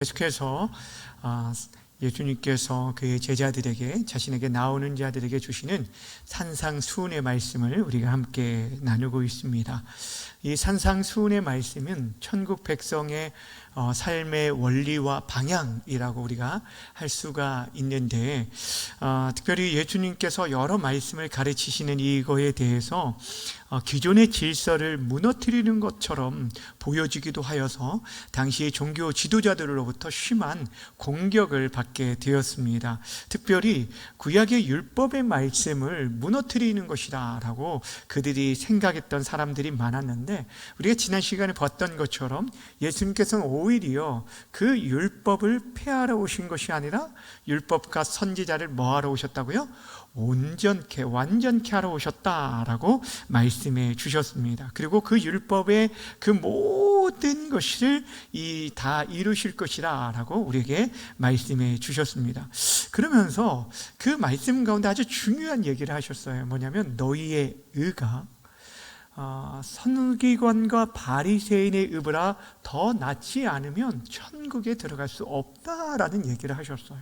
계속해서 예수님께서 그의 제자들에게, 자신에게 나오는 자들에게 주시는 산상수훈의 말씀을 우리가 함께 나누고 있습니다. 이 산상수훈의 말씀은 천국 백성의 삶의 원리와 방향이라고 우리가 할 수가 있는데, 특별히 예수님께서 여러 말씀을 가르치시는 이거에 대해서 기존의 질서를 무너뜨리는 것처럼 보여지기도 하여서 당시 종교 지도자들로부터 심한 공격을 받게 되었습니다. 특별히 구약의 율법의 말씀을 무너뜨리는 것이다 라고 그들이 생각했던 사람들이 많았는데, 우리가 지난 시간에 봤던 것처럼 예수님께서는 오히려 그 율법을 폐하러 오신 것이 아니라 율법과 선지자를 뭐하러 오셨다고요? 온전케, 완전케 하러 오셨다라고 말씀해 주셨습니다. 그리고 그 율법의 그 모든 것을 다 이루실 것이라 라고 우리에게 말씀해 주셨습니다. 그러면서 그 말씀 가운데 아주 중요한 얘기를 하셨어요. 뭐냐면 너희의 의가 서기관과 바리새인의 의보다 더 낫지 않으면 천국에 들어갈 수 없다라는 얘기를 하셨어요.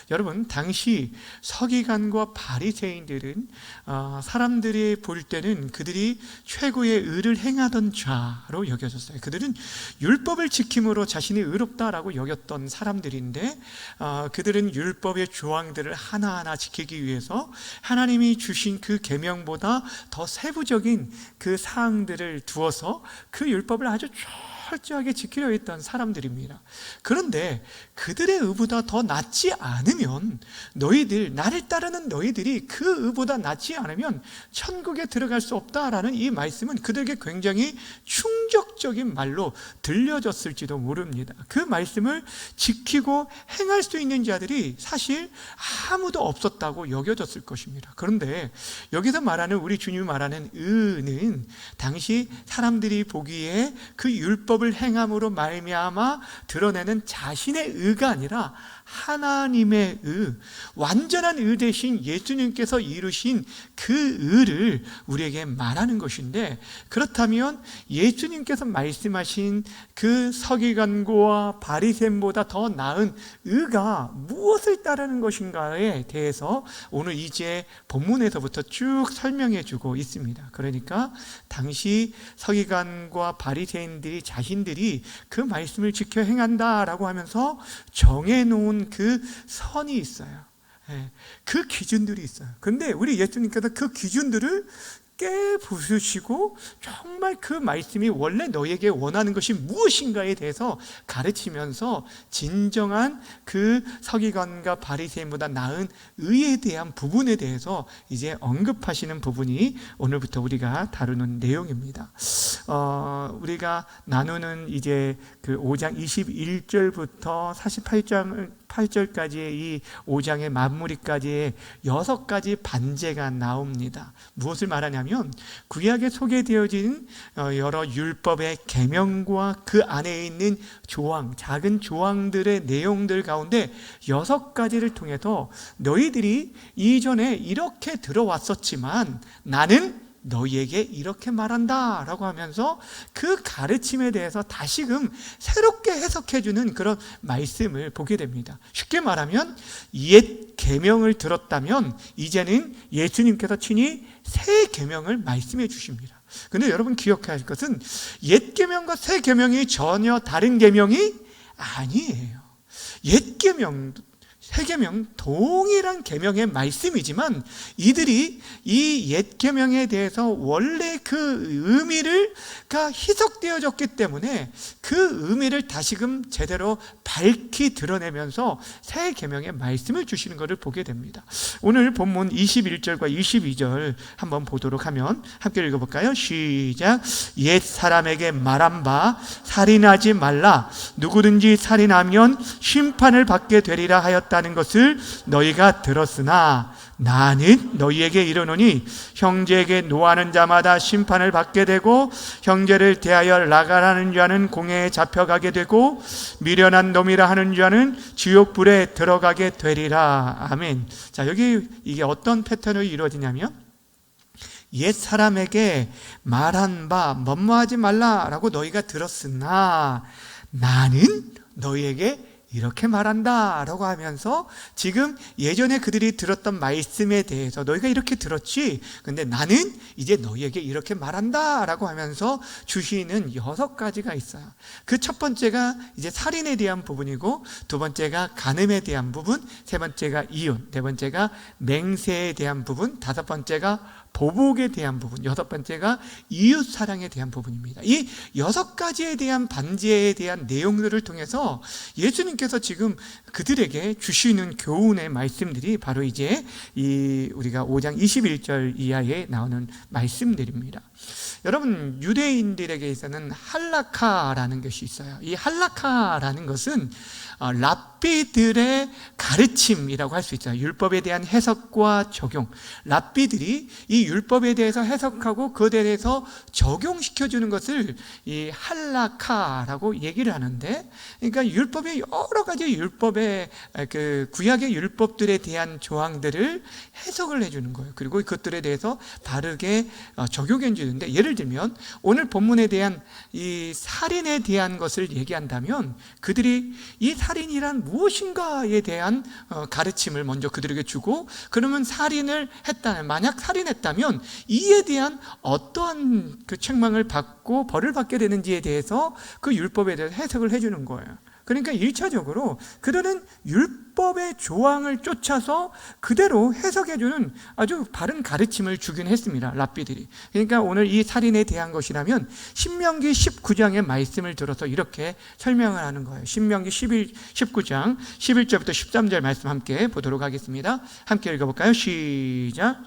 여러분, 당시 서기관과 바리새인들은 사람들이 볼 때는 그들이 최고의 의를 행하던 자로 여겨졌어요. 그들은 율법을 지킴으로 자신이 의롭다라고 여겼던 사람들인데, 그들은 율법의 조항들을 하나하나 지키기 위해서 하나님이 주신 그 계명보다 더 세부적인 그 사항들을 두어서 그 율법을 아주 철저하게 지키려 했던 사람들입니다. 그런데 그들의 의보다 더 낫지 않으면 나를 따르는 너희들이 그 의보다 낫지 않으면 천국에 들어갈 수 없다라는 이 말씀은 그들에게 굉장히 충격적인 말로 들려졌을지도 모릅니다. 그 말씀을 지키고 행할 수 있는 자들이 사실 아무도 없었다고 여겨졌을 것입니다. 그런데 여기서 말하는, 우리 주님이 말하는 의는 당시 사람들이 보기에 그 율법을 행함으로 말미암아 드러내는 자신의 의가 아니라 하나님의 의, 완전한 의 대신 예수님께서 이루신 그 의를 우리에게 말하는 것인데, 그렇다면 예수님께서 말씀하신 그 서기관과 바리새인보다 더 나은 의가 무엇을 따르는 것인가에 대해서 오늘 이제 본문에서부터 쭉 설명해 주고 있습니다. 그러니까 당시 서기관과 바리새인들이 자신들이 그 말씀을 지켜 행한다라고 하면서 정해놓은 그 선이 있어요. 그 기준들이 있어요. 근데 우리 예수님께서 그 기준들을 깨부수시고 정말 그 말씀이 원래 너에게 원하는 것이 무엇인가에 대해서 가르치면서 진정한 그 서기관과 바리새인보다 나은 의에 대한 부분에 대해서 이제 언급하시는 부분이 오늘부터 우리가 다루는 내용입니다. 우리가 나누는 이제 그 5장 21절부터 48절까지의 이 5장의 마무리까지의 6가지 반제가 나옵니다. 무엇을 말하냐면, 구약에 소개되어진 여러 율법의 계명과 그 안에 있는 조항, 작은 조항들의 내용들 가운데 6가지를 통해서 너희들이 이전에 이렇게 들어왔었지만 나는 너희에게 이렇게 말한다 라고 하면서 그 가르침에 대해서 다시금 새롭게 해석해주는 그런 말씀을 보게 됩니다. 쉽게 말하면 옛 계명을 들었다면 이제는 예수님께서 친히 새 계명을 말씀해 주십니다. 그런데 여러분 기억해야 할 것은 옛 계명과 새 계명이 전혀 다른 계명이 아니에요. 옛 계명, 새 계명 동일한 계명의 말씀이지만 이들이 이 옛 계명에 대해서 원래 그 의미가 희석되어졌기 때문에 그 의미를 다시금 제대로 밝히 드러내면서 새 계명의 말씀을 주시는 것을 보게 됩니다. 오늘 본문 21절과 22절 한번 보도록 하면 함께 읽어볼까요? 시작. 옛 사람에게 말한 바 살인하지 말라. 누구든지 살인하면 심판을 받게 되리라 하였다는 것을 너희가 들었으나 나는 너희에게 이르노니 형제에게 노하는 자마다 심판을 받게 되고 형제를 대하여 나가라는 자는 공회에 잡혀가게 되고 미련한 놈이라 하는 자는 지옥불에 들어가게 되리라. 아멘. 자, 여기 이게 어떤 패턴으로 이루어지냐면, 옛 사람에게 말한 바 뭐뭐하지 말라라고 너희가 들었으나 나는 너희에게 이렇게 말한다 라고 하면서 지금 예전에 그들이 들었던 말씀에 대해서 너희가 이렇게 들었지, 근데 나는 이제 너희에게 이렇게 말한다 라고 하면서 주시는 6가지가 있어요. 그 첫 번째가 이제 살인에 대한 부분이고, 두 번째가 간음에 대한 부분, 세 번째가 이혼, 네 번째가 맹세에 대한 부분, 다섯 번째가 보복에 대한 부분, 여섯 번째가 이웃사랑에 대한 부분입니다. 이 6가지에 대한 반제에 대한 내용들을 통해서 예수님께서 지금 그들에게 주시는 교훈의 말씀들이 바로 이제 우리가 5장 21절 이하에 나오는 말씀들입니다. 여러분, 유대인들에게 있어서는 할라카라는 것이 있어요. 이 할라카라는 것은 랍비들의 가르침이라고 할 수 있어요. 율법에 대한 해석과 적용. 랍비들이 이 율법에 대해서 해석하고 그에 대해서 적용시켜주는 것을 이 할라카라고 얘기를 하는데, 그러니까 율법의 여러 가지 율법의 그 구약의 율법들에 대한 조항들을 해석을 해주는 거예요. 그리고 그것들에 대해서 바르게 적용해 주는데, 예를 들면 오늘 본문에 대한 이 살인에 대한 것을 얘기한다면 그들이 이 살인이란 무엇인가에 대한 가르침을 먼저 그들에게 주고, 그러면 살인을 했다면, 만약 살인했다면 이에 대한 어떠한 그 책망을 받고 벌을 받게 되는지에 대해서 그 율법에 대해서 해석을 해주는 거예요. 그러니까 1차적으로 그들은 율법의 조항을 쫓아서 그대로 해석해주는 아주 바른 가르침을 주긴 했습니다, 랍비들이. 그러니까 오늘 이 살인에 대한 것이라면 신명기 19장의 말씀을 들어서 이렇게 설명을 하는 거예요. 신명기 19장 11절부터 13절 말씀 함께 보도록 하겠습니다. 함께 읽어볼까요? 시작.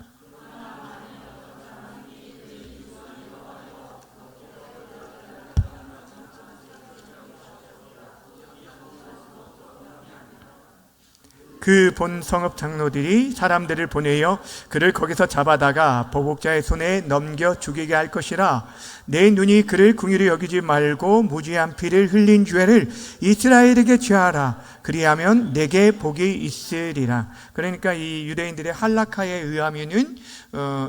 그 본 성읍 장로들이 사람들을 보내어 그를 거기서 잡아다가 보복자의 손에 넘겨 죽이게 할 것이라. 내 눈이 그를 긍휼히 여기지 말고 무지한 피를 흘린 죄를 이스라엘에게 죄하라. 그리하면 내게 복이 있으리라. 그러니까 이 유대인들의 할라카에 의하면은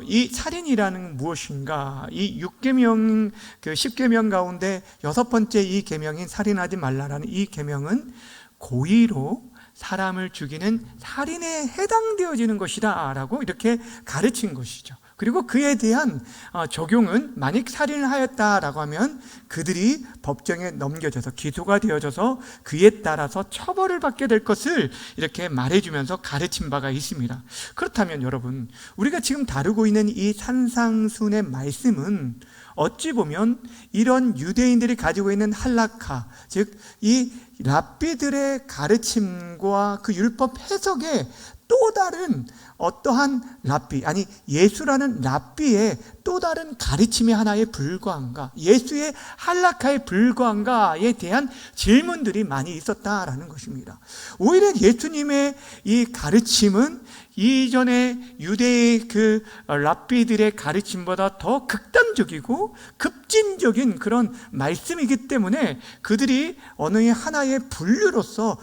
이 살인이라는 무엇인가, 이 6계명, 그 10계명 가운데 6번째 이 계명인 살인하지 말라라는 이 계명은 고의로 사람을 죽이는 살인에 해당되어지는 것이다 라고 이렇게 가르친 것이죠. 그리고 그에 대한 적용은, 만약 살인을 하였다라고 하면 그들이 법정에 넘겨져서 기소가 되어져서 그에 따라서 처벌을 받게 될 것을 이렇게 말해주면서 가르친 바가 있습니다. 그렇다면 여러분, 우리가 지금 다루고 있는 이 산상순의 말씀은 어찌 보면 이런 유대인들이 가지고 있는 할라카, 즉 이 랍비들의 가르침과 그 율법 해석에 또 다른 어떠한 랍비, 아니 예수라는 랍비의 또 다른 가르침의 하나에 불과한가, 예수의 할라카에 불과한가에 대한 질문들이 많이 있었다라는 것입니다. 오히려 예수님의 이 가르침은 이전에 유대의 그 랍비들의 가르침보다 더 극단적이고 급진적인 그런 말씀이기 때문에 그들이 어느 하나의 분류로서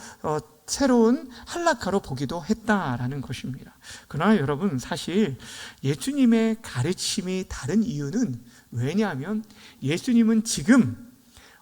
새로운 할라카로 보기도 했다라는 것입니다. 그러나 여러분, 사실 예수님의 가르침이 다른 이유는, 왜냐하면 예수님은 지금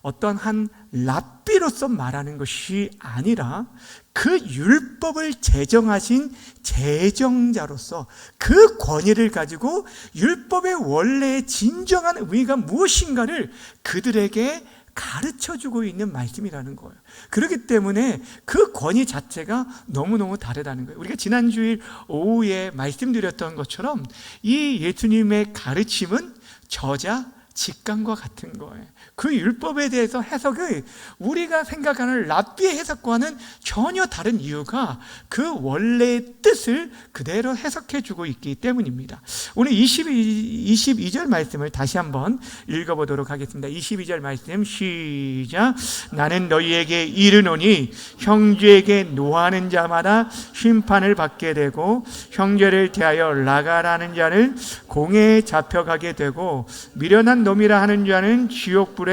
어떤 한 랍비로서 말하는 것이 아니라 그 율법을 제정하신 제정자로서 그 권위를 가지고 율법의 원래의 진정한 의미가 무엇인가를 그들에게 가르쳐주고 있는 말씀이라는 거예요. 그렇기 때문에 그 권위 자체가 너무너무 다르다는 거예요. 우리가 지난주일 오후에 말씀드렸던 것처럼 이 예수님의 가르침은 저자 직감과 같은 거예요. 그 율법에 대해서 해석을 우리가 생각하는 랍비의 해석과는 전혀 다른 이유가 그 원래의 뜻을 그대로 해석해주고 있기 때문입니다. 오늘 22절 말씀을 다시 한번 읽어보도록 하겠습니다. 22절 말씀 시작. 나는 너희에게 이르노니 형제에게 노하는 자마다 심판을 받게 되고 형제를 대하여 라가라는 자는 공회에 잡혀가게 되고 미련한 놈이라 하는 자는 지옥불에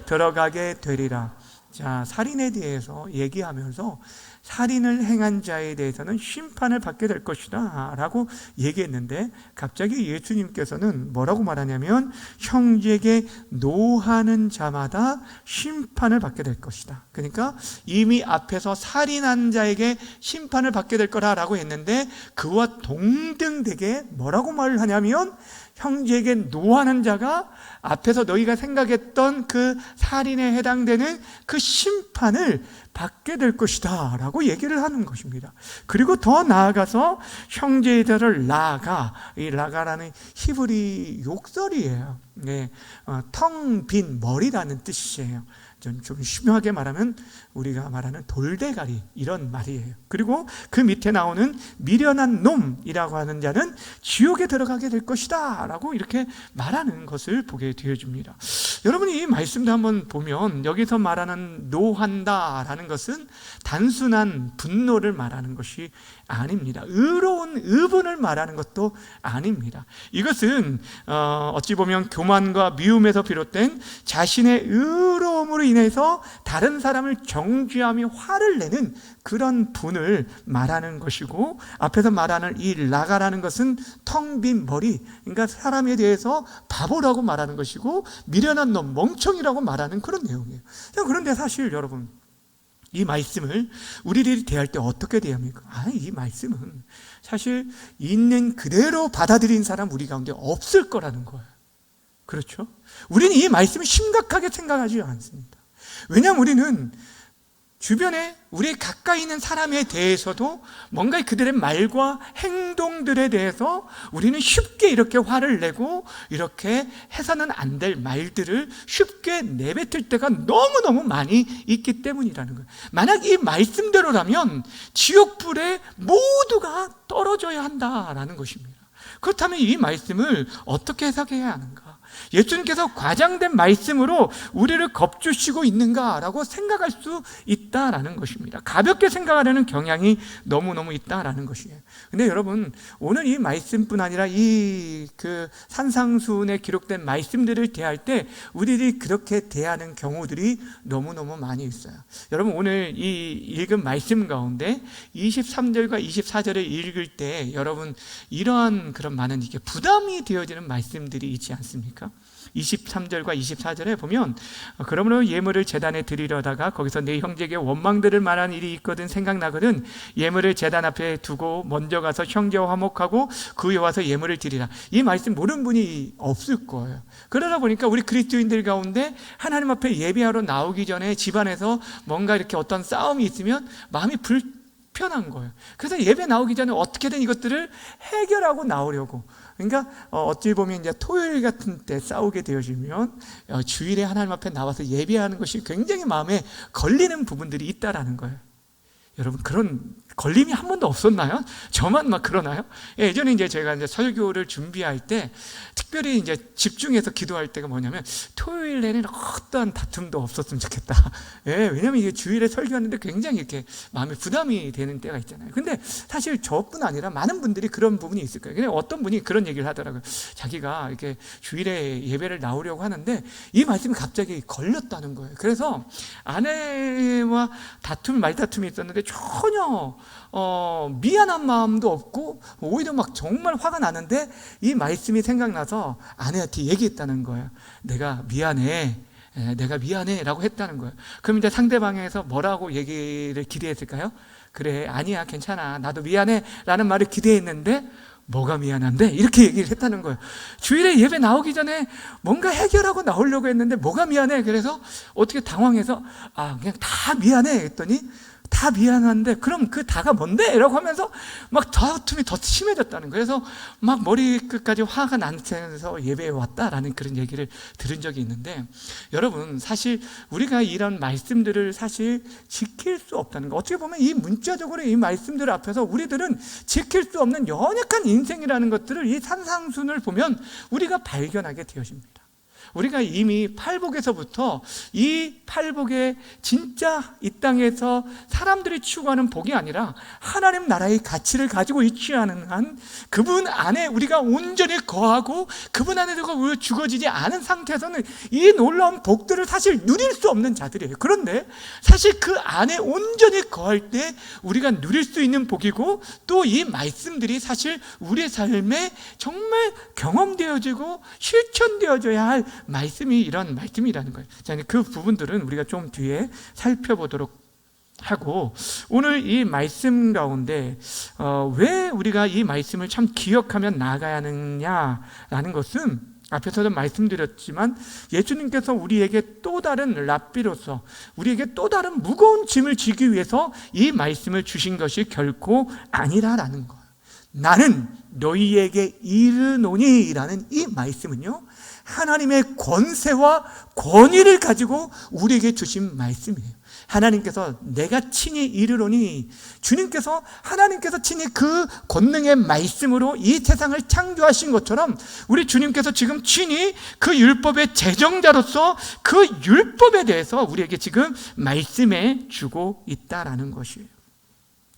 들어가게 되리라. 자, 살인에 대해서 얘기하면서 살인을 행한 자에 대해서는 심판을 받게 될 것이다 라고 얘기했는데, 갑자기 예수님께서는 뭐라고 말하냐면 형제에게 노하는 자마다 심판을 받게 될 것이다. 그러니까 이미 앞에서 살인한 자에게 심판을 받게 될 거라고 했는데, 그와 동등되게 뭐라고 말을 하냐면 형제에게 노하는 자가 앞에서 너희가 생각했던 그 살인에 해당되는 그 심판을 받게 될 것이다 라고 얘기를 하는 것입니다. 그리고 더 나아가서 형제들을 라가, 이 라가라는 히브리 욕설이에요. 네, 텅 빈 머리라는 뜻이에요. 좀 심하게 말하면 우리가 말하는 돌대가리, 이런 말이에요. 그리고 그 밑에 나오는 미련한 놈이라고 하는 자는 지옥에 들어가게 될 것이다 라고 이렇게 말하는 것을 보게 되어집니다. 여러분이 이 말씀도 한번 보면 여기서 말하는 노한다 라는 것은 단순한 분노를 말하는 것이 아닙니다. 의로운 의분을 말하는 것도 아닙니다. 이것은 어찌 보면 교만과 미움에서 비롯된 자신의 의로움으로 인해서 다른 사람을 정죄하며 화를 내는 그런 분을 말하는 것이고, 앞에서 말하는 이 라가라는 것은 텅 빈 머리, 그러니까 사람에 대해서 바보라고 말하는 것이고 미련한 놈, 멍청이라고 말하는 그런 내용이에요. 그런데 사실 여러분, 이 말씀을 우리들이 대할 때 어떻게 대합니까? 이 말씀은 사실 있는 그대로 받아들인 사람 우리 가운데 없을 거라는 거예요. 그렇죠? 우리는 이 말씀을 심각하게 생각하지 않습니다. 왜냐하면 우리는 주변에 우리 가까이 있는 사람에 대해서도 뭔가 그들의 말과 행동들에 대해서 우리는 쉽게 이렇게 화를 내고 이렇게 해서는 안 될 말들을 쉽게 내뱉을 때가 너무너무 많이 있기 때문이라는 거예요. 만약 이 말씀대로라면 지옥불에 모두가 떨어져야 한다라는 것입니다. 그렇다면 이 말씀을 어떻게 해석해야 하는가? 예수님께서 과장된 말씀으로 우리를 겁주시고 있는가라고 생각할 수 있다라는 것입니다. 가볍게 생각하려는 경향이 너무너무 있다라는 것이에요. 근데 여러분, 오늘 이 말씀뿐 아니라 이 산상순에 기록된 말씀들을 대할 때 우리들이 그렇게 대하는 경우들이 너무너무 많이 있어요. 여러분, 오늘 이 읽은 말씀 가운데 23절과 24절을 읽을 때 여러분, 이러한 그런 많은 이게 부담이 되어지는 말씀들이 있지 않습니까? 23절과 24절에 보면, 그러므로 예물을 제단에 드리려다가 거기서 내 형제에게 원망들을 말한 일이 있거든 생각나거든 예물을 제단 앞에 두고 먼저 가서 형제와 화목하고 그 후에 와서 예물을 드리라. 이 말씀 모르는 분이 없을 거예요. 그러다 보니까 우리 그리스도인들 가운데 하나님 앞에 예배하러 나오기 전에 집안에서 뭔가 이렇게 어떤 싸움이 있으면 마음이 불편한 거예요. 그래서 예배 나오기 전에 어떻게든 이것들을 해결하고 나오려고, 그러니까 어찌 보면 이제 토요일 같은 때 싸우게 되어지면 주일에 하나님 앞에 나와서 예배하는 것이 굉장히 마음에 걸리는 부분들이 있다라는 거예요. 여러분, 그런 걸림이 한 번도 없었나요? 저만 막 그러나요? 예전에 이제 제가 이제 설교를 준비할 때 특별히 이제 집중해서 기도할 때가 뭐냐면 토요일에는 어떠한 다툼도 없었으면 좋겠다. 왜냐면 이게 주일에 설교하는데 굉장히 이렇게 마음에 부담이 되는 때가 있잖아요. 근데 사실 저뿐 아니라 많은 분들이 그런 부분이 있을 거예요. 근데 어떤 분이 그런 얘기를 하더라고요. 자기가 이렇게 주일에 예배를 나오려고 하는데 이 말씀이 갑자기 걸렸다는 거예요. 그래서 아내와 말다툼이 있었는데 전혀 미안한 마음도 없고 오히려 막 정말 화가 나는데 이 말씀이 생각나서 아내한테 얘기했다는 거예요. 내가 미안해 라고 했다는 거예요. 그럼 이제 상대방에서 뭐라고 얘기를 기대했을까요? 그래, 아니야, 괜찮아, 나도 미안해 라는 말을 기대했는데 뭐가 미안한데? 이렇게 얘기를 했다는 거예요. 주일에 예배 나오기 전에 뭔가 해결하고 나오려고 했는데 뭐가 미안해? 그래서 어떻게 당황해서 그냥 다 미안해 했더니 다 미안한데 그럼 그 다가 뭔데? 라고 하면서 막 다툼이 더 심해졌다는 거예요. 그래서 막 머리끝까지 화가 난 채에서 예배에 왔다라는 그런 얘기를 들은 적이 있는데, 여러분, 사실 우리가 이런 말씀들을 사실 지킬 수 없다는 거, 어떻게 보면 이 문자적으로 이 말씀들 앞에서 우리들은 지킬 수 없는 연약한 인생이라는 것들을 이 산상순을 보면 우리가 발견하게 되어집니다. 우리가 이미 팔복에서부터 이 팔복에 진짜 이 땅에서 사람들이 추구하는 복이 아니라 하나님 나라의 가치를 가지고 있지 않은 한 그분 안에 우리가 온전히 거하고 그분 안에 우리가 죽어지지 않은 상태에서는 이 놀라운 복들을 사실 누릴 수 없는 자들이에요. 그런데 사실 그 안에 온전히 거할 때 우리가 누릴 수 있는 복이고 또 이 말씀들이 사실 우리의 삶에 정말 경험되어지고 실천되어져야 할 말씀이 이런 말씀이라는 거예요. 자, 그 부분들은 우리가 좀 뒤에 살펴보도록 하고, 오늘 이 말씀 가운데 왜 우리가 이 말씀을 참 기억하며 나아가야 하느냐라는 것은 앞에서도 말씀드렸지만 예수님께서 우리에게 또 다른 랍비로서 우리에게 또 다른 무거운 짐을 지기 위해서 이 말씀을 주신 것이 결코 아니라라는 거예요. 나는 너희에게 이르노니 라는 이 말씀은요, 하나님의 권세와 권위를 가지고 우리에게 주신 말씀이에요. 하나님께서 내가 친히 이르노니, 주님께서 하나님께서 친히 그 권능의 말씀으로 이 세상을 창조하신 것처럼 우리 주님께서 지금 친히 그 율법의 제정자로서 그 율법에 대해서 우리에게 지금 말씀해 주고 있다라는 것이에요.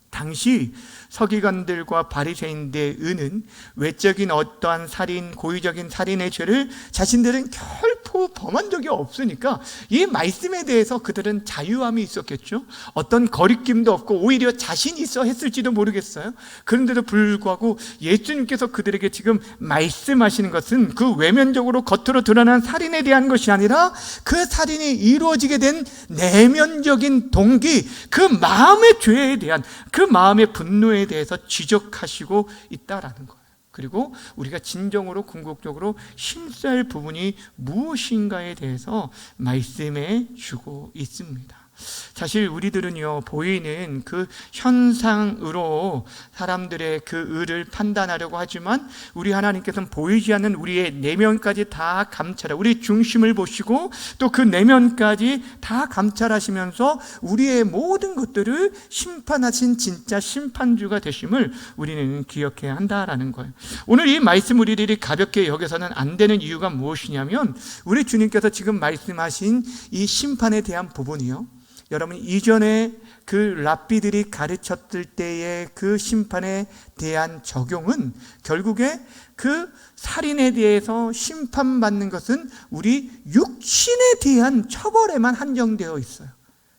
당시 서기관들과 바리새인들의 의는 외적인 어떠한 살인, 고의적인 살인의 죄를 자신들은 결코 범한 적이 없으니까 이 말씀에 대해서 그들은 자유함이 있었겠죠. 어떤 거리낌도 없고 오히려 자신 있어 했을지도 모르겠어요. 그런데도 불구하고 예수님께서 그들에게 지금 말씀하시는 것은 그 외면적으로 겉으로 드러난 살인에 대한 것이 아니라 그 살인이 이루어지게 된 내면적인 동기, 그 마음의 죄에 대한, 그 마음의 분노에 대해서 지적하시고 있다라는 거예요. 그리고 우리가 진정으로 궁극적으로 힘써야 할 부분이 무엇인가에 대해서 말씀해 주고 있습니다. 사실 우리들은요, 보이는 그 현상으로 사람들의 그 의를 판단하려고 하지만 우리 하나님께서는 보이지 않는 우리의 내면까지 다 감찰하고 우리 중심을 보시고 또 그 내면까지 다 감찰하시면서 우리의 모든 것들을 심판하신 진짜 심판주가 되심을 우리는 기억해야 한다라는 거예요. 오늘 이 말씀 우리들이 가볍게 여겨서는 안 되는 이유가 무엇이냐면, 우리 주님께서 지금 말씀하신 이 심판에 대한 부분이요, 여러분 이전에 그 랍비들이 가르쳤을 때의 그 심판에 대한 적용은 결국에 그 살인에 대해서 심판받는 것은 우리 육신에 대한 처벌에만 한정되어 있어요.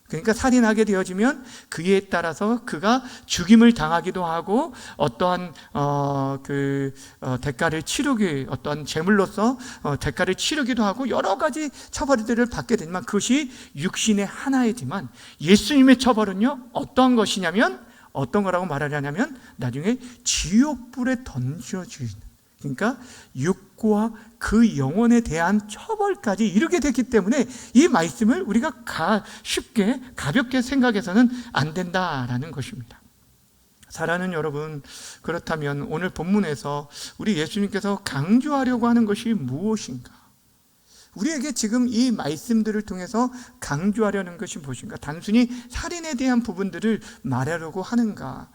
그러니까 살인하게 되어지면 그에 따라서 그가 죽임을 당하기도 하고 어떠한 대가를 치르기, 어떠한 제물로서 대가를 치르기도 하고 여러 가지 처벌들을 받게 되지만 그것이 육신의 하나이지만 예수님의 처벌은요, 어떤 것이냐면, 어떤 거라고 말하냐면 나중에 지옥불에 던져주는, 그러니까 육과 그 영혼에 대한 처벌까지 이르게 됐기 때문에 이 말씀을 우리가 쉽게 가볍게 생각해서는 안 된다라는 것입니다. 사랑하는 여러분, 그렇다면 오늘 본문에서 우리 예수님께서 강조하려고 하는 것이 무엇인가? 우리에게 지금 이 말씀들을 통해서 강조하려는 것이 무엇인가? 단순히 살인에 대한 부분들을 말하려고 하는가?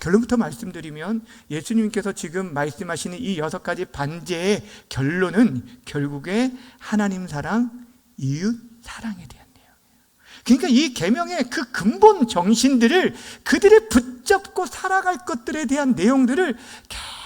결론부터 말씀드리면 예수님께서 지금 말씀하시는 이 6가지 반제의 결론은 결국에 하나님 사랑, 이웃 사랑에 대한 내용이에요. 그러니까 이 계명의 그 근본 정신들을, 그들이 붙잡고 살아갈 것들에 대한 내용들을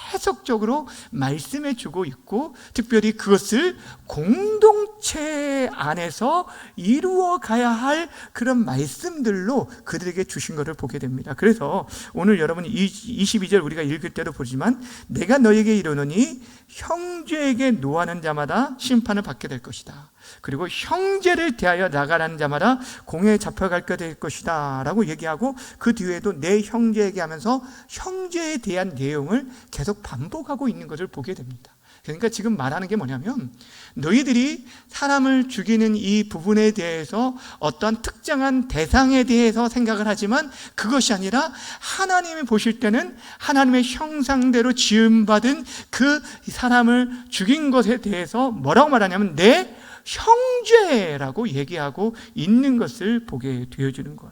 계속적으로 말씀해 주고 있고, 특별히 그것을 공동체 안에서 이루어 가야 할 그런 말씀들로 그들에게 주신 것을 보게 됩니다. 그래서 오늘 여러분이 22절 우리가 읽을 때도 보지만, 내가 너에게 이르노니 형제에게 노하는 자마다 심판을 받게 될 것이다. 그리고 형제를 대하여 나가라는 자마다 공회에 잡혀갈게 될 것이다 라고 얘기하고, 그 뒤에도 내 형제에게 하면서 형제에 대한 내용을 계속 반복하고 있는 것을 보게 됩니다. 그러니까 지금 말하는 게 뭐냐면, 너희들이 사람을 죽이는 이 부분에 대해서 어떤 특정한 대상에 대해서 생각을 하지만 그것이 아니라 하나님이 보실 때는 하나님의 형상대로 지음받은 그 사람을 죽인 것에 대해서 뭐라고 말하냐면 내 형제라고 얘기하고 있는 것을 보게 되어주는 거예요.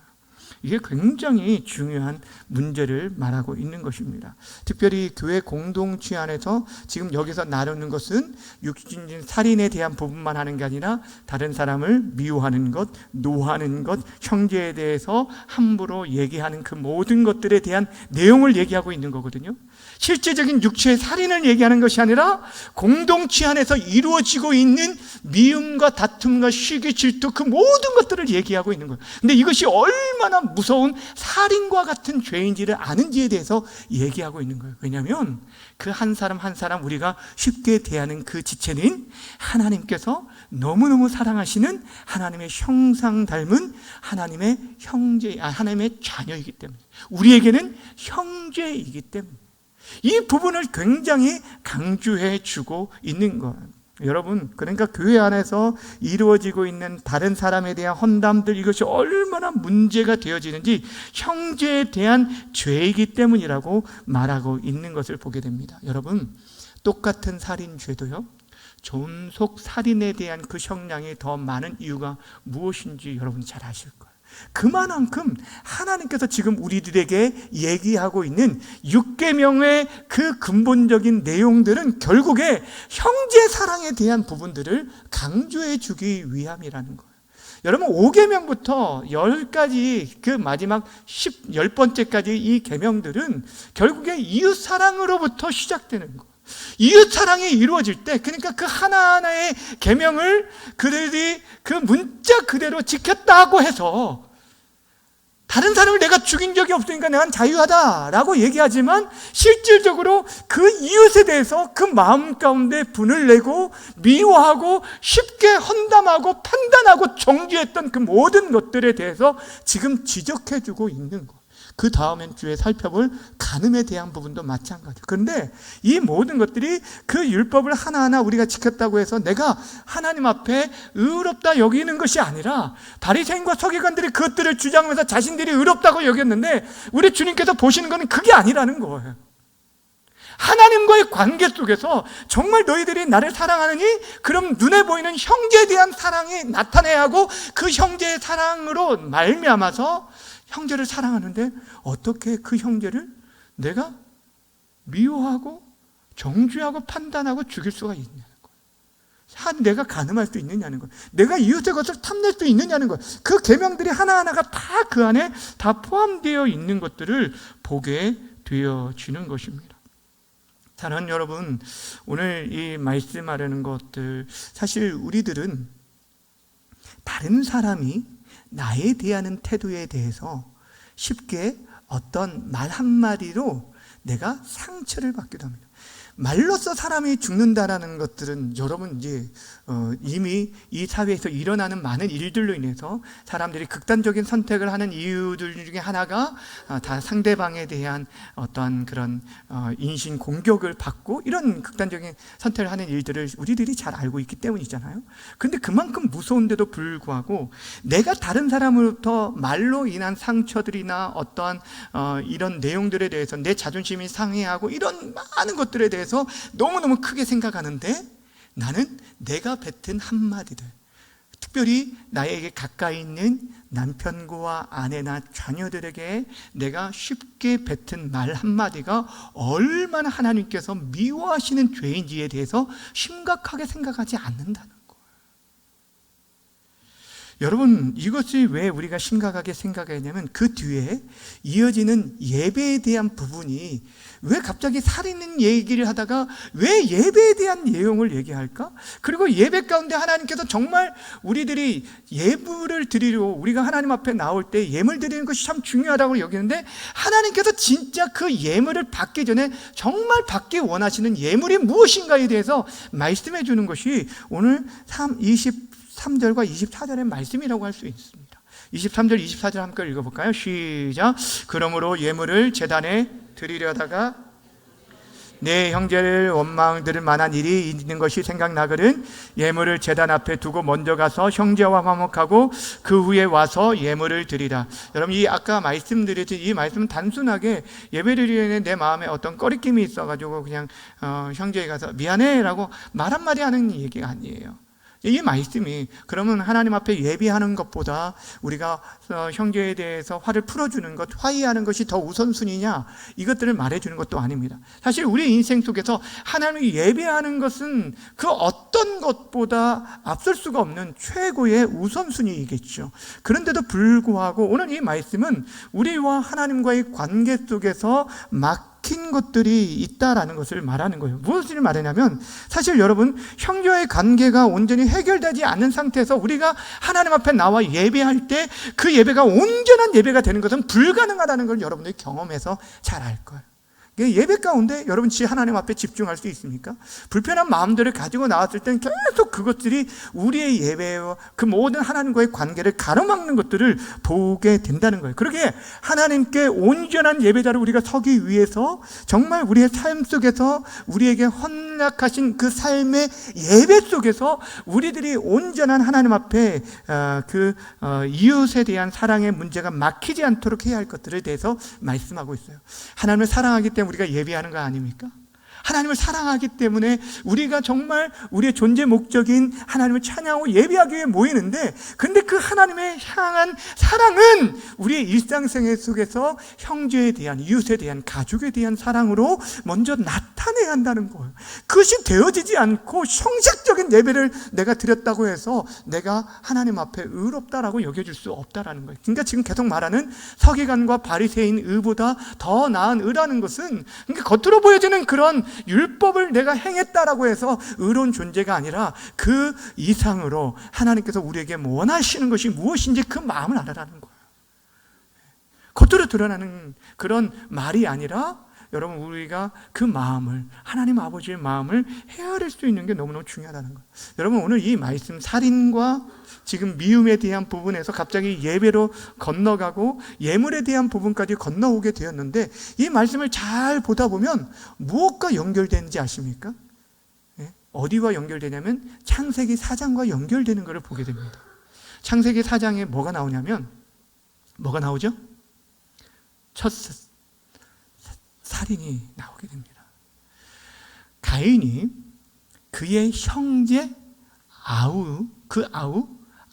이게 굉장히 중요한 문제를 말하고 있는 것입니다. 특별히 교회 공동체 안에서 지금 여기서 나누는 것은 육신적인 살인에 대한 부분만 하는 게 아니라 다른 사람을 미워하는 것, 노하는 것, 형제에 대해서 함부로 얘기하는 그 모든 것들에 대한 내용을 얘기하고 있는 거거든요. 실제적인 육체의 살인을 얘기하는 것이 아니라 공동체 안에서 이루어지고 있는 미움과 다툼과 시기, 질투 그 모든 것들을 얘기하고 있는 거예요. 근데 이것이 얼마나 무서운 살인과 같은 죄인지를 아는지에 대해서 얘기하고 있는 거예요. 왜냐하면 그 한 사람 한 사람 우리가 쉽게 대하는 그 지체는 하나님께서 너무너무 사랑하시는 하나님의 형상 닮은 하나님의 하나님의 자녀이기 때문에, 우리에게는 형제이기 때문에 이 부분을 굉장히 강조해 주고 있는 거예요. 여러분, 그러니까 교회 안에서 이루어지고 있는 다른 사람에 대한 헌담들, 이것이 얼마나 문제가 되어지는지 형제에 대한 죄이기 때문이라고 말하고 있는 것을 보게 됩니다. 여러분, 똑같은 살인죄도요, 존속 살인에 대한 그 형량이 더 많은 이유가 무엇인지 여러분이 잘 아실 거예요. 그만큼 하나님께서 지금 우리들에게 얘기하고 있는 6계명의 그 근본적인 내용들은 결국에 형제 사랑에 대한 부분들을 강조해 주기 위함이라는 거예요. 여러분, 5계명부터 10까지 그 마지막 10번째까지 이 계명들은 결국에 이웃 사랑으로부터 시작되는 거예요. 이웃 사랑이 이루어질 때, 그러니까 그 하나하나의 계명을 그들이 그 문자 그대로 지켰다고 해서 다른 사람을 내가 죽인 적이 없으니까 내가 자유하다라고 얘기하지만 실질적으로 그 이웃에 대해서 그 마음 가운데 분을 내고 미워하고 쉽게 헌담하고 판단하고 정죄했던 그 모든 것들에 대해서 지금 지적해주고 있는 것. 그 다음엔 주에 살펴볼 간음에 대한 부분도 마찬가지예요. 그런데 이 모든 것들이 그 율법을 하나하나 우리가 지켰다고 해서 내가 하나님 앞에 의롭다 여기는 것이 아니라, 바리새인과 서기관들이 그것들을 주장하면서 자신들이 의롭다고 여겼는데 우리 주님께서 보시는 것은 그게 아니라는 거예요. 하나님과의 관계 속에서 정말 너희들이 나를 사랑하느니 그럼 눈에 보이는 형제에 대한 사랑이 나타내야 하고, 그 형제의 사랑으로 말미암아서 형제를 사랑하는데 어떻게 그 형제를 내가 미워하고 정죄하고 판단하고 죽일 수가 있냐는 거예요. 내가 간음할 수 있느냐는 거예요. 내가 이웃의 것을 탐낼 수 있느냐는 거예요. 그 계명들이 하나하나가 다 그 안에 다 포함되어 있는 것들을 보게 되어지는 것입니다. 사랑하는 여러분, 오늘 이 말씀하려는 것들, 사실 우리들은 다른 사람이 나에 대한 태도에 대해서 쉽게 어떤 말 한마디로 내가 상처를 받기도 합니다. 말로써 사람이 죽는다라는 것들은 여러분 이제 이미 이 사회에서 일어나는 많은 일들로 인해서 사람들이 극단적인 선택을 하는 이유들 중에 하나가 다 상대방에 대한 어떤 그런 인신 공격을 받고 이런 극단적인 선택을 하는 일들을 우리들이 잘 알고 있기 때문이잖아요. 그런데 그만큼 무서운데도 불구하고 내가 다른 사람으로부터 말로 인한 상처들이나 어떠한 이런 내용들에 대해서 내 자존심이 상해하고 이런 많은 것들에 대해서 너무너무 크게 생각하는데, 나는 내가 뱉은 한마디들, 특별히 나에게 가까이 있는 남편과 아내나 자녀들에게 내가 쉽게 뱉은 말 한마디가 얼마나 하나님께서 미워하시는 죄인지에 대해서 심각하게 생각하지 않는다는 거예요. 여러분, 이것이 왜 우리가 심각하게 생각하냐면 그 뒤에 이어지는 예배에 대한 부분이, 왜 갑자기 살인은 얘기를 하다가 왜 예배에 대한 내용을 얘기할까? 그리고 예배 가운데 하나님께서 정말 우리들이 예물을 드리려, 우리가 하나님 앞에 나올 때 예물 드리는 것이 참 중요하다고 여기는데, 하나님께서 진짜 그 예물을 받기 전에 정말 받기 원하시는 예물이 무엇인가에 대해서 말씀해 주는 것이 오늘 23절과 24절의 말씀이라고 할 수 있습니다. 23절, 24절 함께 읽어볼까요? 시작. 그러므로 예물을 제단에 드리려다가 내 형제를 원망 들을 만한 일이 있는 것이 생각나거든 예물을 제단 앞에 두고 먼저 가서 형제와 화목하고 그 후에 와서 예물을 드리라. 여러분, 이 아까 말씀드렸듯이 이 말씀은 단순하게 예배드리는 내 마음에 어떤 꺼리낌이 있어가지고 그냥 형제에 가서 미안해 라고 말 한마디 하는 얘기가 아니에요. 이 말씀이 그러면 하나님 앞에 예배하는 것보다 우리가 형제에 대해서 화를 풀어주는 것, 화해하는 것이 더 우선순위냐, 이것들을 말해주는 것도 아닙니다. 사실 우리 인생 속에서 하나님을 예배하는 것은 그 어떤 것보다 앞설 수가 없는 최고의 우선순위이겠죠. 그런데도 불구하고 오늘 이 말씀은 우리와 하나님과의 관계 속에서 막힌 것들이 있다라는 것을 말하는 거예요. 무엇을 말하냐면, 사실 여러분, 형제의 관계가 온전히 해결되지 않는 상태에서 우리가 하나님 앞에 나와 예배할 때 그 예배가 온전한 예배가 되는 것은 불가능하다는 걸 여러분들이 경험해서 잘 알 거예요. 예배 가운데 여러분 하나님 앞에 집중할 수 있습니까? 불편한 마음들을 가지고 나왔을 때는 계속 그것들이 우리의 예배와 그 모든 하나님과의 관계를 가로막는 것들을 보게 된다는 거예요. 그러기에 하나님께 온전한 예배자로 우리가 서기 위해서 정말 우리의 삶 속에서 우리에게 헌약하신 그 삶의 예배 속에서 우리들이 온전한 하나님 앞에 이웃에 대한 사랑의 문제가 막히지 않도록 해야 할 것들에 대해서 말씀하고 있어요. 하나님을 사랑하기 때문에 우리가 예배하는 거 아닙니까? 하나님을 사랑하기 때문에 우리가 정말 우리의 존재 목적인 하나님을 찬양하고 예배하기 위해 모이는데, 근데 그 하나님의 향한 사랑은 우리의 일상생활 속에서 형제에 대한, 이웃에 대한, 가족에 대한 사랑으로 먼저 나타내야 한다는 거예요. 그것이 되어지지 않고 형식적인 예배를 내가 드렸다고 해서 내가 하나님 앞에 의롭다라고 여겨질 수 없다라는 거예요. 그러니까 지금 계속 말하는 서기관과 바리새인 의보다 더 나은 의라는 것은, 그러니까 겉으로 보여지는 그런 율법을 내가 행했다라고 해서 의로운 존재가 아니라 그 이상으로 하나님께서 우리에게 원하시는 것이 무엇인지 그 마음을 알아라는 거예요. 겉으로 드러나는 그런 말이 아니라 여러분, 우리가 그 마음을, 하나님 아버지의 마음을 헤아릴 수 있는 게 너무너무 중요하다는 거예요. 여러분, 오늘 이 말씀, 살인과 지금 미움에 대한 부분에서 갑자기 예배로 건너가고 예물에 대한 부분까지 건너오게 되었는데, 이 말씀을 잘 보다 보면 무엇과 연결되는지 아십니까? 어디와 연결되냐면 창세기 4장과 연결되는 것을 보게 됩니다. 창세기 4장에 뭐가 나오냐면, 뭐가 나오죠? 첫 살인이 나오게 됩니다. 가인이 그의 형제 아우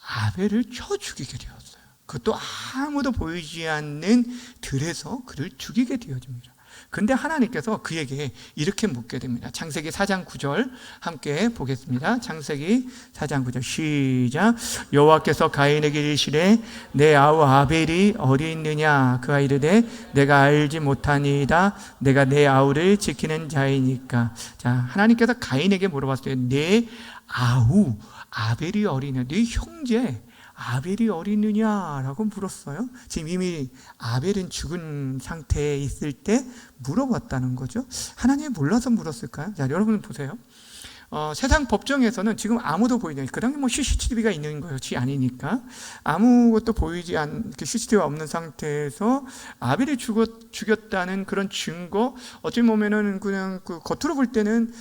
아벨을 쳐 죽이게 되었어요. 그것도 아무도 보이지 않는 들에서 그를 죽이게 되어집니다. 근데 하나님께서 그에게 이렇게 묻게 됩니다. 창세기 4장 9절 함께 보겠습니다. 창세기 4장 9절 시작. 여호와께서 가인에게 이르시되 내 아우 아벨이 어디 있느냐? 그가 이르되 내가 알지 못하니이다. 내가 내 아우를 지키는 자이니까. 자, 하나님께서 가인에게 물어봤어요. 내 아우 아벨이 어디냐? 네 형제 아벨이 어디 있느냐라고 물었어요. 지금 이미 아벨은 죽은 상태에 있을 때 물어봤다는 거죠. 하나님이 몰라서 물었을까요? 자, 여러분 보세요. 세상 법정에서는 지금 아무도 보이지 않아요. 그 당시 뭐 CCTV가 있는 것이 아니니까 아무것도 보이지 않게 CCTV가 없는 상태에서 아벨이 죽였다는 그런 증거, 어찌 보면은 그냥 그 겉으로 볼 때는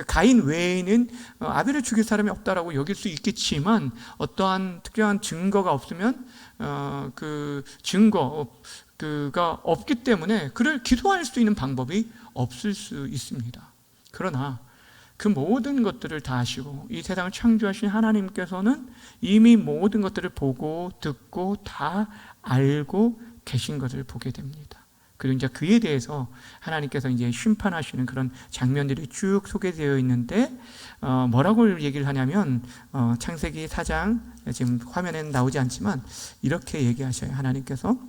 가인 외에는 아벨을 죽일 사람이 없다라고 여길 수 있겠지만, 어떠한 특별한 증거가 없으면 그 증거가 없기 때문에 그를 기소할 수 있는 방법이 없을 수 있습니다. 그러나 그 모든 것들을 다 아시고 이 세상을 창조하신 하나님께서는 이미 모든 것들을 보고 듣고 다 알고 계신 것을 보게 됩니다. 그리고 이제 그에 대해서 하나님께서 이제 심판하시는 그런 장면들이 쭉 소개되어 있는데, 뭐라고 얘기를 하냐면, 창세기 4장, 지금 화면에는 나오지 않지만, 이렇게 얘기하셔요. 하나님께서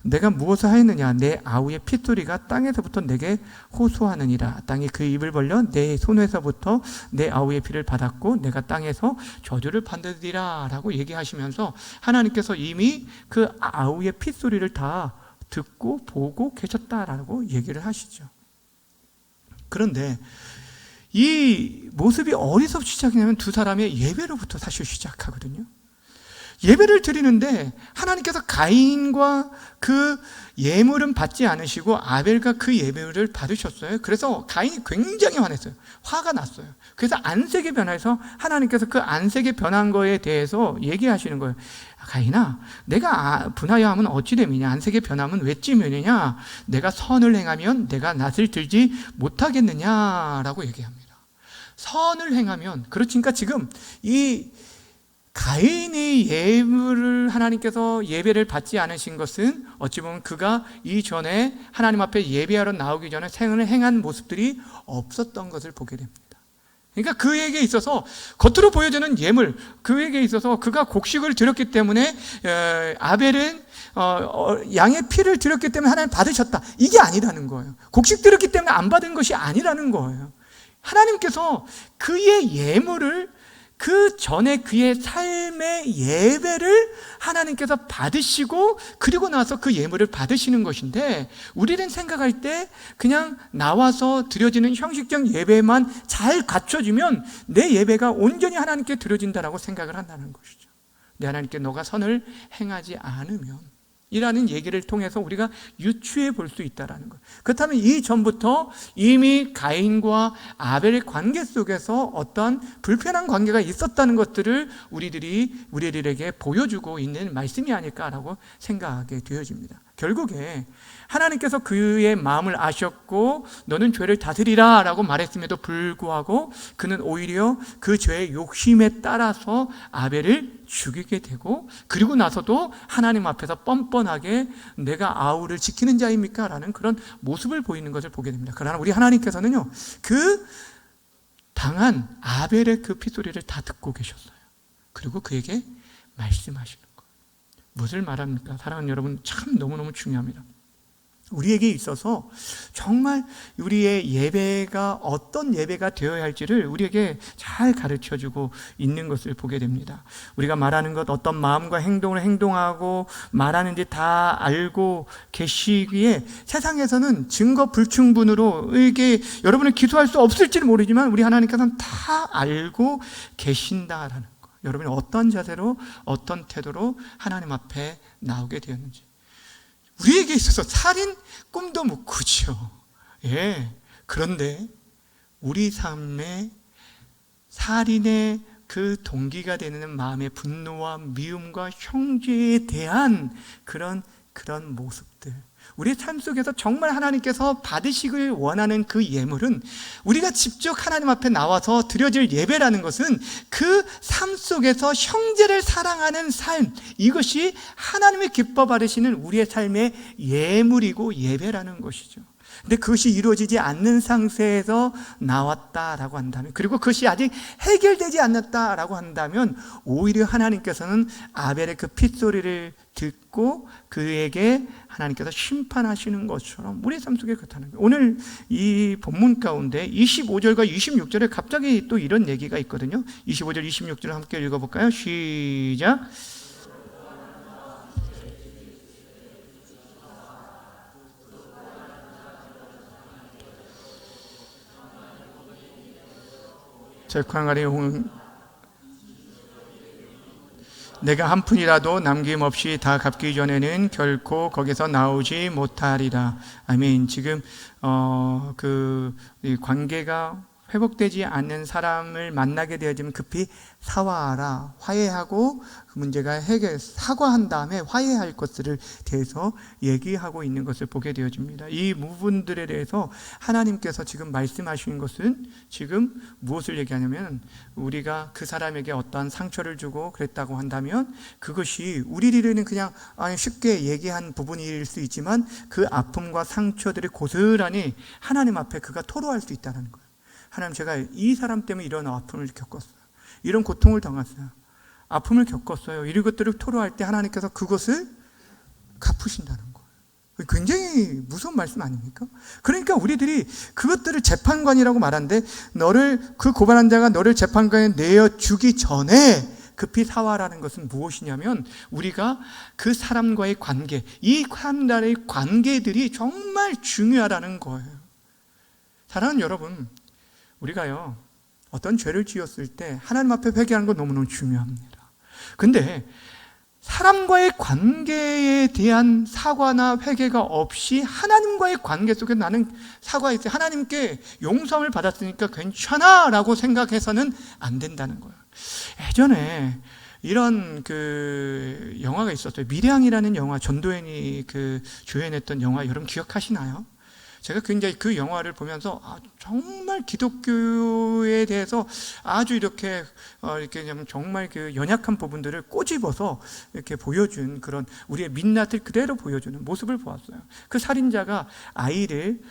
내가 무엇을 하였느냐? 내 아우의 핏소리가 땅에서부터 내게 호소하느니라. 땅이 그 입을 벌려 내 손에서부터 내 아우의 피를 받았고, 내가 땅에서 저주를 받으리라. 라고 얘기하시면서 하나님께서 이미 그 아우의 핏소리를 다 듣고 보고 계셨다라고 얘기를 하시죠. 그런데 이 모습이 어디서 시작이냐면 두 사람의 예배로부터 사실 시작하거든요. 예배를 드리는데 하나님께서 가인과 그 예물은 받지 않으시고 아벨과 그 예물을 받으셨어요. 그래서 가인이 굉장히 화냈어요. 화가 났어요. 그래서 안색이 변해서 하나님께서 그 안색이 변한 거에 대해서 얘기하시는 거예요. 가인아, 내가 분하여 하면 어찌 됨이냐? 안색이 변하면 선을 행하면, 그러니까 지금 이 가인의 예물을 하나님께서 예배를 받지 않으신 것은 어찌 보면 그가 이전에 하나님 앞에 예배하러 나오기 전에 생을 행한 모습들이 없었던 것을 보게 됩니다. 그러니까 그에게 있어서 겉으로 보여지는 예물, 그에게 있어서 그가 곡식을 드렸기 때문에 아벨은 양의 피를 드렸기 때문에 하나님 받으셨다, 이게 아니라는 거예요. 곡식 드렸기 때문에 안 받은 것이 아니라는 거예요. 하나님께서 그의 예물을, 그 전에 그의 삶의 예배를 하나님께서 받으시고 그리고 나서 그 예물을 받으시는 것인데, 우리는 생각할 때 그냥 나와서 드려지는 형식적 예배만 잘 갖춰지면 내 예배가 온전히 하나님께 드려진다라고 생각을 한다는 것이죠. 내 하나님께 너가 선을 행하지 않으면 이라는 얘기를 통해서 우리가 유추해 볼 수 있다는 것. 그렇다면 이전부터 이미 가인과 아벨의 관계 속에서 어떤 불편한 관계가 있었다는 것들을 우리들에게 보여주고 있는 말씀이 아닐까라고 생각하게 되어집니다. 결국에 하나님께서 그의 마음을 아셨고 너는 죄를 다스리라 라고 말했음에도 불구하고 그는 오히려 그 죄의 욕심에 따라서 아벨을 죽이게 되고, 그리고 나서도 하나님 앞에서 뻔뻔하게 내가 아우를 지키는 자입니까? 라는 그런 모습을 보이는 것을 보게 됩니다. 그러나 우리 하나님께서는요, 그 당한 아벨의 그 핏소리를 다 듣고 계셨어요. 그리고 그에게 말씀하시는 거예요. 무엇을 말합니까? 사랑하는 여러분, 참 너무너무 중요합니다. 우리에게 있어서 정말 우리의 예배가 어떤 예배가 되어야 할지를 우리에게 잘 가르쳐주고 있는 것을 보게 됩니다. 우리가 말하는 것, 어떤 마음과 행동을 행동하고 말하는지 다 알고 계시기에 세상에서는 증거 불충분으로 이게 여러분을 기소할 수 없을지는 모르지만 우리 하나님께서는 다 알고 계신다라는 거. 여러분이 어떤 자세로 어떤 태도로 하나님 앞에 나오게 되었는지. 우리에게 있어서 살인 꿈도 못 꾸죠. 예. 그런데 우리 삶에 살인의 그 동기가 되는 마음의 분노와 미움과 형제에 대한 그런 모습들, 우리의 삶 속에서 정말 하나님께서 받으시길 원하는 그 예물은 우리가 직접 하나님 앞에 나와서 드려질 예배라는 것은 그 삶 속에서 형제를 사랑하는 삶, 이것이 하나님의 기뻐 받으시는 우리의 삶의 예물이고 예배라는 것이죠. 근데 그것이 이루어지지 않는 상태에서 나왔다라고 한다면, 그리고 그것이 아직 해결되지 않았다라고 한다면 오히려 하나님께서는 아벨의 그 핏소리를 듣고 그에게 하나님께서 심판하시는 것처럼 우리의 삶 속에 그렇다는 거예요. 오늘 이 본문 가운데 25절과 26절에 갑자기 또 이런 얘기가 있거든요. 25절, 26절을 함께 읽어볼까요? 시작. 적항아리 내가 한 푼이라도 남김없이 다 갚기 전에는 결코 거기서 나오지 못하리라. 아멘. 지금 이 관계가 회복되지 않는 사람을 만나게 되어지면 급히 사과하라, 화해하고 그 문제가 사과한 다음에 화해할 것들을 대해서 얘기하고 있는 것을 보게 되어집니다. 이 부분들에 대해서 하나님께서 지금 말씀하시는 것은 지금 무엇을 얘기하냐면, 우리가 그 사람에게 어떠한 상처를 주고 그랬다고 한다면 그것이 우리들은 그냥 쉽게 얘기한 부분일 수 있지만 그 아픔과 상처들이 고스란히 하나님 앞에 그가 토로할 수 있다는 거예요. 하나님, 제가 이 사람 때문에 이런 아픔을 겪었어요. 이런 고통을 당했어요. 아픔을 겪었어요. 이런 것들을 토로할 때 하나님께서 그것을 갚으신다는 거예요. 굉장히 무서운 말씀 아닙니까? 그러니까 우리들이 그것들을 재판관이라고 말하는데, 그 고발한 자가 너를 재판관에 내어주기 전에 급히 사과라는 것은 무엇이냐면, 우리가 그 사람과의 관계, 이 사람과의 관계들이 정말 중요하다는 거예요. 사랑하는 여러분, 우리가요, 어떤 죄를 지었을 때 하나님 앞에 회개하는 건 너무너무 중요합니다. 근데 사람과의 관계에 대한 사과나 회개가 없이 하나님과의 관계 속에 나는 사과했어요, 하나님께 용서를 받았으니까 괜찮아 라고 생각해서는 안 된다는 거예요. 예전에 이런 영화가 있었어요. 미량이라는 영화, 전도연이 주연했던 영화, 여러분 기억하시나요? 제가 굉장히 그 영화를 보면서 정말 기독교에 대해서 아주 이렇게 정말 그 연약한 부분들을 꼬집어서 이렇게 보여준 그런 우리의 민낯을 그대로 보여주는 모습을 보았어요. 그 살인자가 아이를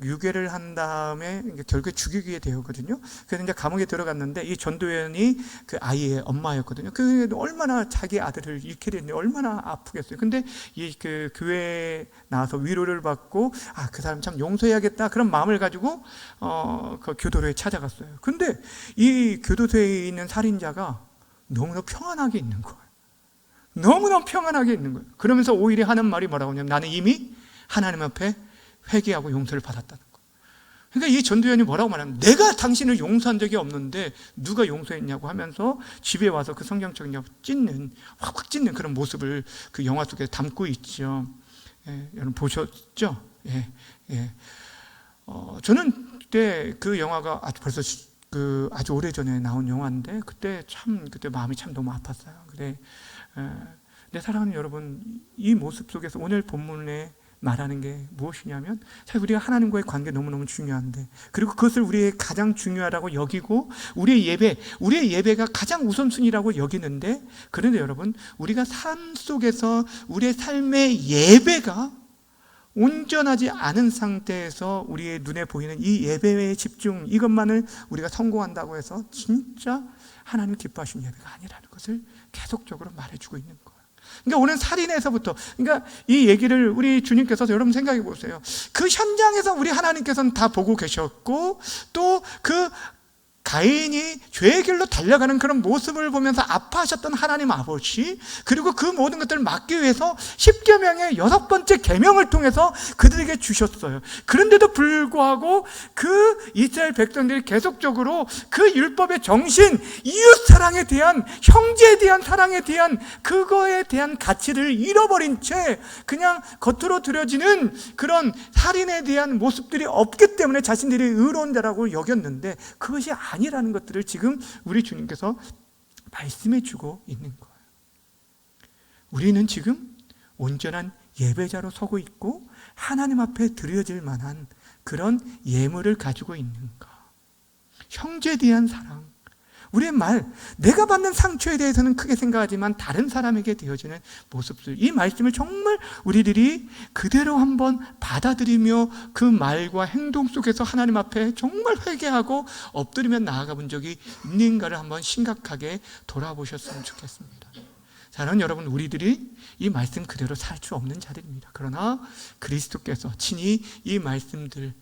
유괴를 한 다음에 결국에 죽이게 되었거든요. 그래서 이제 감옥에 들어갔는데 이 전도연이 그 아이의 엄마였거든요. 그 얼마나 자기 아들을 잃게 됐는데 얼마나 아프겠어요. 근데 이 그 교회에 나와서 위로를 받고 그 사람 참 용서해야겠다 그런 마음을 가지고 그 교도소에 찾아갔어요. 근데 이 교도소에 있는 살인자가 너무나 평안하게 있는 거예요. 너무나 평안하게 있는 거예요. 그러면서 오히려 하는 말이 뭐라고 하냐면 나는 이미 하나님 앞에 회개하고 용서를 받았다는 거예요. 그러니까 이 전도연이 뭐라고 말하면 내가 당신을 용서한 적이 없는데 누가 용서했냐고 하면서 집에 와서 그 성경책을 확 찢는 그런 모습을 그 영화 속에 담고 있죠. 여러분 보셨죠? 저는 그때 그 영화가 벌써 아주 오래전에 나온 영화인데 그때 마음이 참 너무 아팠어요. 내 사랑하는 여러분, 이 모습 속에서 오늘 본문에 말하는 게 무엇이냐면 사실 우리가 하나님과의 관계 너무너무 중요한데 그리고 그것을 우리의 가장 중요하다고 여기고 우리의 예배가 가장 우선순위라고 여기는데 그런데 여러분 우리가 삶 속에서 우리의 삶의 예배가 온전하지 않은 상태에서 우리의 눈에 보이는 이 예배의 집중 이것만을 우리가 성공한다고 해서 진짜 하나님 기뻐하시는 예배가 아니라는 것을 계속적으로 말해주고 있는 거예요. 그러니까 오늘 살인에서부터 그러니까 이 얘기를 우리 주님께서 여러분 생각해 보세요. 그 현장에서 우리 하나님께서는 다 보고 계셨고 또 그 가인이 죄의 길로 달려가는 그런 모습을 보면서 아파하셨던 하나님 아버지 그리고 그 모든 것들을 막기 위해서 10계명의 6번째 계명을 통해서 그들에게 주셨어요. 그런데도 불구하고 그 이스라엘 백성들이 계속적으로 그 율법의 정신 이웃 사랑에 대한 형제에 대한 사랑에 대한 그거에 대한 가치를 잃어버린 채 그냥 겉으로 드려지는 그런 살인에 대한 모습들이 없기 때문에 자신들이 의로운 자라고 여겼는데 그것이 아니라는 것들을 지금 우리 주님께서 말씀해 주고 있는 거예요. 우리는 지금 온전한 예배자로 서고 있고 하나님 앞에 드려질 만한 그런 예물을 가지고 있는가? 형제에 대한 사랑, 우리의 내가 받는 상처에 대해서는 크게 생각하지만 다른 사람에게 되어지는 모습들, 이 말씀을 정말 우리들이 그대로 한번 받아들이며 그 말과 행동 속에서 하나님 앞에 정말 회개하고 엎드리며 나아가 본 적이 있는가를 한번 심각하게 돌아보셨으면 좋겠습니다. 사랑하는 여러분, 우리들이 이 말씀 그대로 살 수 없는 자들입니다. 그러나 그리스도께서 친히 이 말씀들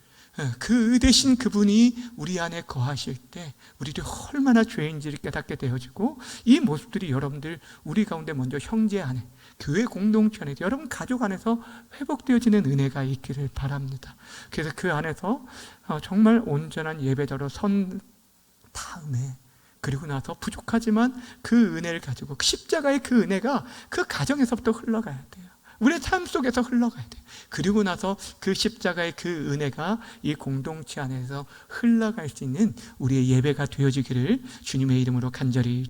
그 대신 그분이 우리 안에 거하실 때 우리들이 얼마나 죄인지를 깨닫게 되어지고 이 모습들이 여러분들 우리 가운데 먼저 형제 안에 교회 공동체 안에 여러분 가족 안에서 회복되어지는 은혜가 있기를 바랍니다. 그래서 그 안에서 정말 온전한 예배자로 선 다음에 그리고 나서 부족하지만 그 은혜를 가지고 십자가의 그 은혜가 그 가정에서부터 흘러가야 돼요. 우리의 삶 속에서 흘러가야 돼요. 그리고 나서 그 십자가의 그 은혜가 이 공동체 안에서 흘러갈 수 있는 우리의 예배가 되어지기를 주님의 이름으로 간절히